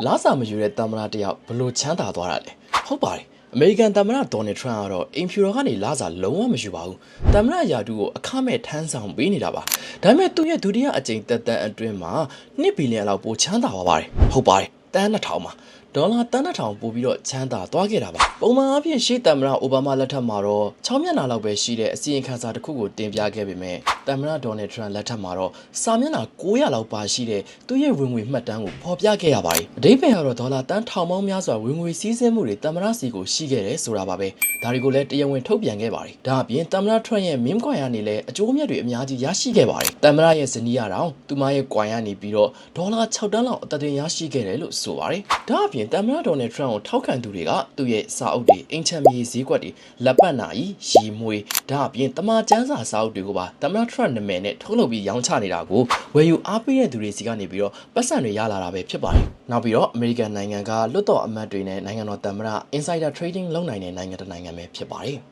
လာစာမယူတဲ့တမနာတယောက်ဘလို့ချမ်းသာသွားတာလဲဟုတ်ပါတယ်အမေရိကန်တမနာဒေါ်နယ်ထရန့်ကတော့အင်ဖြူတော်ကနေလာစာလုံးဝမယူပါဘူးတမနာယာတူကိုအခမဲ့ထမ်းဆောင်ပေးနေတာပါဒါပေမဲ့သူ့ရဲ့ဒုတိယအကြိမ်တက်တန်းအတွင်းမှာ2 ဘီလီယံလောက်ပိုချမ်းသာသွားပါတယ်ဟုတ်ပါတယ်တန်း2000မှာဒေါ်လာတန်း2000ပို့ပြီးတော့ချမ်းသာသွားခဲ့တာပါပုံမှန်အဖြစ်ရှေ့တမနာအိုဘားမားလက်ထက်မှာတော့6မျက်နှာလောက်ပဲရှိတဲ့အစီရင်ခံစာတစ်ခုကိုတင်ပြခဲ့ပေမဲ့တမနာဒေါ်နယ်ထရန့်လက်ထက်မှာတော့စာမျက်နှာ900လောက်ပါရှိတဲ့သူ့ရဲ့ဝင်ငွေမှတ်တမ်းကိုဖော်ပြခဲ့ရပါတယ်အဓိပ္ပာယ်ကတော့ဒေါ်လာတန်းထောင်ပေါင်းများစွာဝင်ငွေစည်းစိမ်မှုတွေတမနာစီကိုရှိခဲ့တယ်ဆိုတာပါပဲဒါတွေကိုလည်းတရားဝင်ထုတ်ပြန်ခဲ့ပါတယ်ဒါအပြင်တမနာထရန့်ရဲ့မင်းကွန်ရနေလည်းအကျိုးအမြတ်တွေအများကြီးရရှိခဲ့ပါတယ်တမနာရဲ့ဇနီးရတောင်သူမရဲ့ကွန်ရနေပြီးတော့ဒေါ်လာ6တန်းလောက်အသက်သွင်းရရှိခဲ့တယ်လို့ဆိုပါတယ်ဒါအပြင်တမနာဒေါ်နယ်ထရန့်ကိုထောက်ခံသူတွေကသူ့ရဲ့စာအုပ်တွေအင်ချမ်မီဈေးကွက်တွေလက်ပတ်နာကြီးရီမွေဒါအပြင်တမန်ကျန်းစာစာအုပ်တွေကိုပါတမနာထရန့်နာမည်နဲ့ထုတ်လုပ်ပြီးရောင်းချနေတာကိုဝယ်ယူအားပေးတဲ့သူတွေစီကနေပြီးတော့ပတ်စံတွေရလာတာပဲဖြစ်ပါတယ်နောက်ပြီးတော့အမေရိကန်နိုင်ငံကလွတ်တော်အမတ်တွေနဲ့နိုင်ငံတော်တမန် insider trading လုပ်နိုင်တဲ့နိုင်ငံတစ်နိုင်ငံပဲဖြစ်ပါတယ်